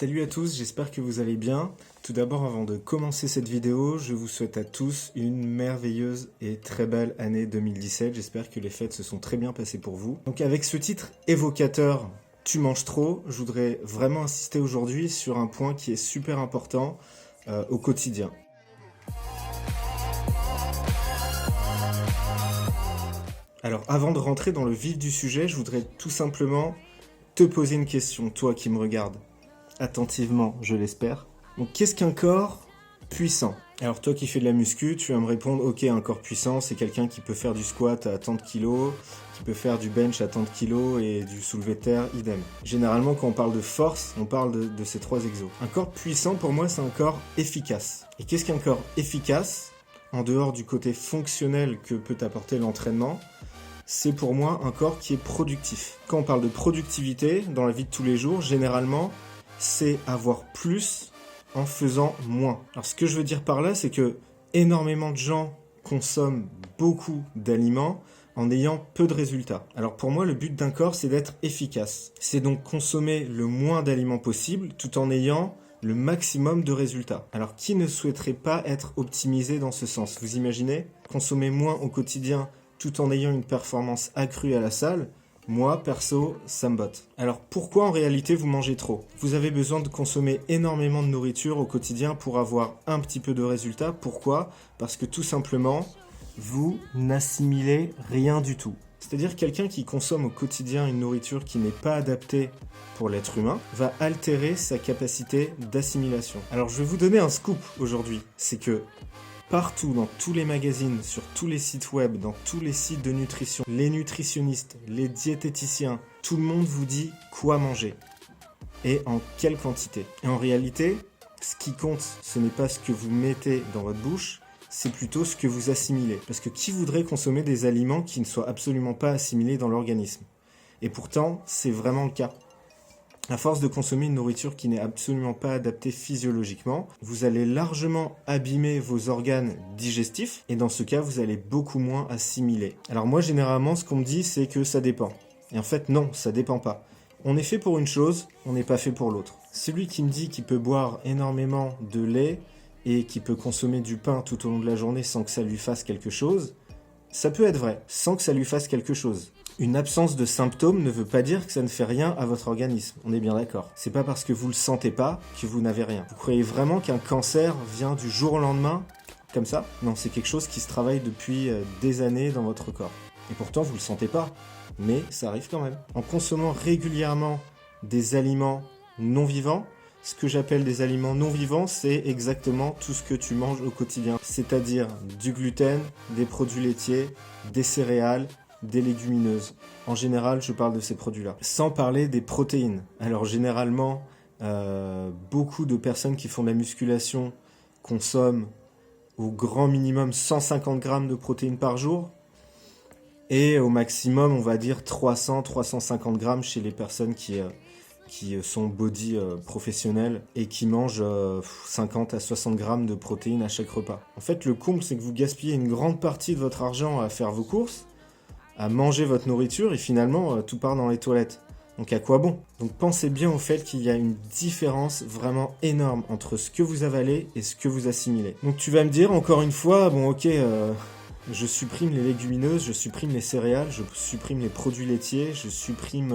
Salut à tous, j'espère que vous allez bien. Tout d'abord, avant de commencer cette vidéo, je vous souhaite à tous une merveilleuse et très belle année 2017. J'espère que les fêtes se sont très bien passées pour vous. Donc avec ce titre évocateur, Tu manges trop, je voudrais vraiment insister aujourd'hui sur un point qui est super important au quotidien. Alors avant de rentrer dans le vif du sujet, je voudrais tout simplement te poser une question, toi qui me regardes. Attentivement, je l'espère. Donc, qu'est-ce qu'un corps puissant? Alors, toi qui fais de la muscu, tu vas me répondre, ok, un corps puissant, c'est quelqu'un qui peut faire du squat à tant de kilos, qui peut faire du bench à tant de kilos et du soulevé de terre, idem. Généralement, quand on parle de force, on parle de ces trois exos. Un corps puissant, pour moi, c'est un corps efficace. Et qu'est-ce qu'un corps efficace? En dehors du côté fonctionnel que peut apporter l'entraînement, c'est pour moi un corps qui est productif. Quand on parle de productivité, dans la vie de tous les jours, généralement, c'est avoir plus en faisant moins. Alors ce que je veux dire par là, c'est que énormément de gens consomment beaucoup d'aliments en ayant peu de résultats. Alors pour moi, le but d'un corps, c'est d'être efficace. C'est donc consommer le moins d'aliments possible tout en ayant le maximum de résultats. Alors qui ne souhaiterait pas être optimisé dans ce sens? Vous imaginez? Consommer moins au quotidien tout en ayant une performance accrue à la salle? Moi, perso, ça me botte. Alors pourquoi en réalité vous mangez trop? Vous avez besoin de consommer énormément de nourriture au quotidien pour avoir un petit peu de résultats. Pourquoi? Parce que tout simplement, vous n'assimilez rien du tout. C'est-à-dire quelqu'un qui consomme au quotidien une nourriture qui n'est pas adaptée pour l'être humain va altérer sa capacité d'assimilation. Alors je vais vous donner un scoop aujourd'hui, c'est que partout, dans tous les magazines, sur tous les sites web, dans tous les sites de nutrition, les nutritionnistes, les diététiciens, tout le monde vous dit quoi manger et en quelle quantité. Et en réalité, ce qui compte, ce n'est pas ce que vous mettez dans votre bouche, c'est plutôt ce que vous assimilez. Parce que qui voudrait consommer des aliments qui ne soient absolument pas assimilés dans l'organisme? Et pourtant, c'est vraiment le cas. À force de consommer une nourriture qui n'est absolument pas adaptée physiologiquement, vous allez largement abîmer vos organes digestifs et dans ce cas, vous allez beaucoup moins assimiler. Alors moi, généralement, ce qu'on me dit, c'est que ça dépend. Et en fait, non, ça dépend pas. On est fait pour une chose, on n'est pas fait pour l'autre. Celui qui me dit qu'il peut boire énormément de lait et qui peut consommer du pain tout au long de la journée sans que ça lui fasse quelque chose, ça peut être vrai, sans que ça lui fasse quelque chose. Une absence de symptômes ne veut pas dire que ça ne fait rien à votre organisme, on est bien d'accord. C'est pas parce que vous le sentez pas que vous n'avez rien. Vous croyez vraiment qu'un cancer vient du jour au lendemain, comme ça? Non, c'est quelque chose qui se travaille depuis des années dans votre corps. Et pourtant, vous le sentez pas, mais ça arrive quand même. En consommant régulièrement des aliments non vivants, ce que j'appelle des aliments non vivants, c'est exactement tout ce que tu manges au quotidien. C'est-à-dire du gluten, des produits laitiers, des céréales, des légumineuses. En général, je parle de ces produits-là. Sans parler des protéines. Alors généralement, beaucoup de personnes qui font de la musculation consomment au grand minimum 150 grammes de protéines par jour. Et au maximum, on va dire 300-350 grammes chez les personnes qui sont body professionnels et qui mangent 50 à 60 grammes de protéines à chaque repas. En fait, le comble, c'est que vous gaspillez une grande partie de votre argent à faire vos courses, à manger votre nourriture et finalement, tout part dans les toilettes. Donc à quoi bon? Donc pensez bien au fait qu'il y a une différence vraiment énorme entre ce que vous avalez et ce que vous assimilez. Donc tu vas me dire encore une fois, bon ok, je supprime les légumineuses, je supprime les céréales, je supprime les produits laitiers, je supprime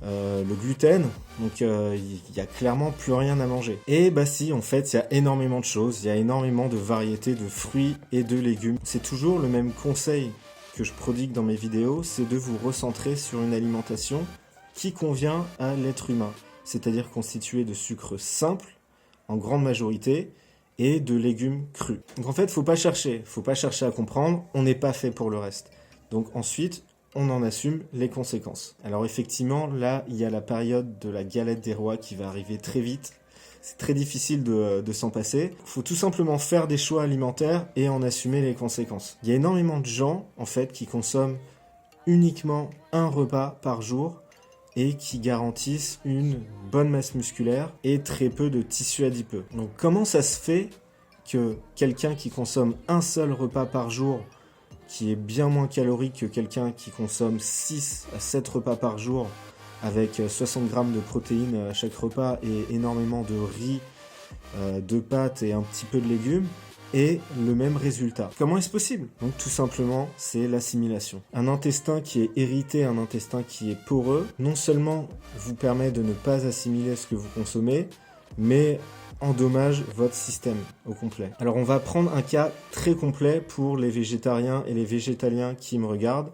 le gluten, donc il y a clairement plus rien à manger. Et bah si, en fait, il y a énormément de choses, il y a énormément de variétés de fruits et de légumes. C'est toujours le même conseil que je prodigue dans mes vidéos, c'est de vous recentrer sur une alimentation qui convient à l'être humain, c'est-à-dire constituée de sucre simple, en grande majorité, et de légumes crus. Donc en fait, faut pas chercher à comprendre, on n'est pas fait pour le reste. Donc ensuite, on en assume les conséquences. Alors effectivement, là, il y a la période de la galette des rois qui va arriver très vite. C'est très difficile de s'en passer. Il faut tout simplement faire des choix alimentaires et en assumer les conséquences. Il y a énormément de gens, en fait, qui consomment uniquement un repas par jour et qui garantissent une bonne masse musculaire et très peu de tissu adipeux. Donc comment ça se fait que quelqu'un qui consomme un seul repas par jour, qui est bien moins calorique que quelqu'un qui consomme 6 à 7 repas par jour, avec 60 grammes de protéines à chaque repas et énormément de riz, de pâtes et un petit peu de légumes, et le même résultat. Comment est-ce possible? Donc tout simplement, c'est l'assimilation. Un intestin qui est irrité, un intestin qui est poreux, non seulement vous permet de ne pas assimiler ce que vous consommez, mais endommage votre système au complet. Alors on va prendre un cas très complet pour les végétariens et les végétaliens qui me regardent,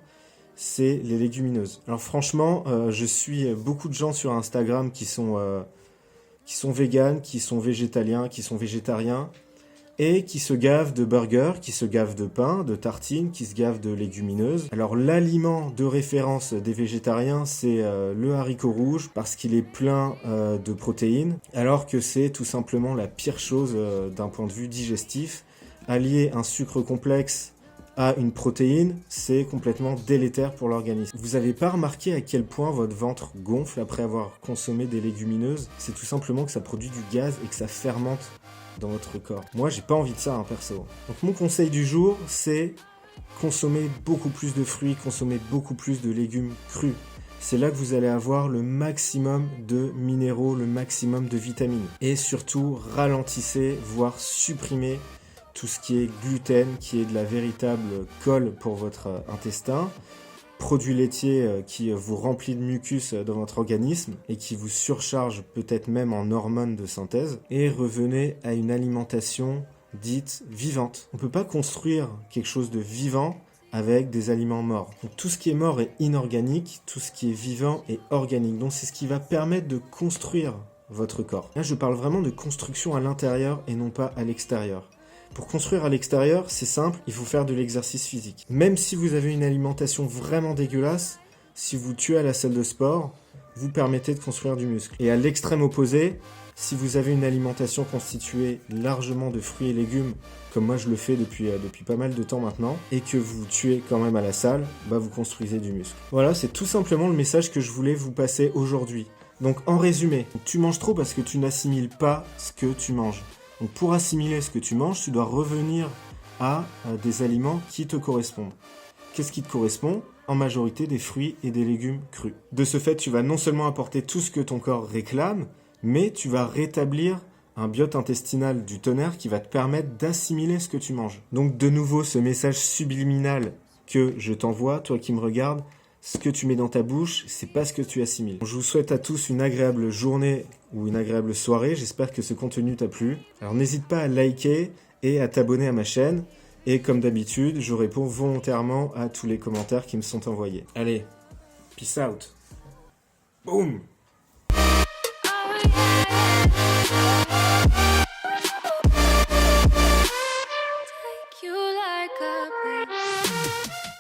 c'est les légumineuses. Alors franchement, je suis beaucoup de gens sur Instagram qui sont véganes, qui sont végétaliens, qui sont végétariens, et qui se gavent de burgers, qui se gavent de pain, de tartines, qui se gavent de légumineuses. Alors l'aliment de référence des végétariens, c'est le haricot rouge, parce qu'il est plein de protéines, alors que c'est tout simplement la pire chose d'un point de vue digestif. Allier un sucre complexe à une protéine, c'est complètement délétère pour l'organisme. Vous n'avez pas remarqué à quel point votre ventre gonfle après avoir consommé des légumineuses? C'est tout simplement que ça produit du gaz et que ça fermente dans votre corps. Moi, j'ai pas envie de ça, perso. Donc mon conseil du jour, c'est consommer beaucoup plus de fruits, consommer beaucoup plus de légumes crus. C'est là que vous allez avoir le maximum de minéraux, le maximum de vitamines. Et surtout, ralentissez, voire supprimez tout ce qui est gluten, qui est de la véritable colle pour votre intestin, produits laitiers qui vous remplit de mucus dans votre organisme et qui vous surcharge peut-être même en hormones de synthèse, et revenez à une alimentation dite vivante. On ne peut pas construire quelque chose de vivant avec des aliments morts. Donc tout ce qui est mort est inorganique, tout ce qui est vivant est organique. Donc c'est ce qui va permettre de construire votre corps. Là je parle vraiment de construction à l'intérieur et non pas à l'extérieur. Pour construire à l'extérieur, c'est simple, il faut faire de l'exercice physique. Même si vous avez une alimentation vraiment dégueulasse, si vous tuez à la salle de sport, vous permettez de construire du muscle. Et à l'extrême opposé, si vous avez une alimentation constituée largement de fruits et légumes, comme moi je le fais depuis pas mal de temps maintenant, et que vous tuez quand même à la salle, vous construisez du muscle. Voilà, c'est tout simplement le message que je voulais vous passer aujourd'hui. Donc en résumé, tu manges trop parce que tu n'assimiles pas ce que tu manges. Donc pour assimiler ce que tu manges, tu dois revenir à des aliments qui te correspondent. Qu'est-ce qui te correspond? En majorité des fruits et des légumes crus. De ce fait, tu vas non seulement apporter tout ce que ton corps réclame, mais tu vas rétablir un biote intestinal du tonnerre qui va te permettre d'assimiler ce que tu manges. Donc de nouveau, ce message subliminal que je t'envoie, toi qui me regardes, ce que tu mets dans ta bouche, c'est pas ce que tu assimiles. Je vous souhaite à tous une agréable journée ou une agréable soirée. J'espère que ce contenu t'a plu. Alors n'hésite pas à liker et à t'abonner à ma chaîne. Et comme d'habitude, je réponds volontairement à tous les commentaires qui me sont envoyés. Allez, peace out. Boum. Take you like a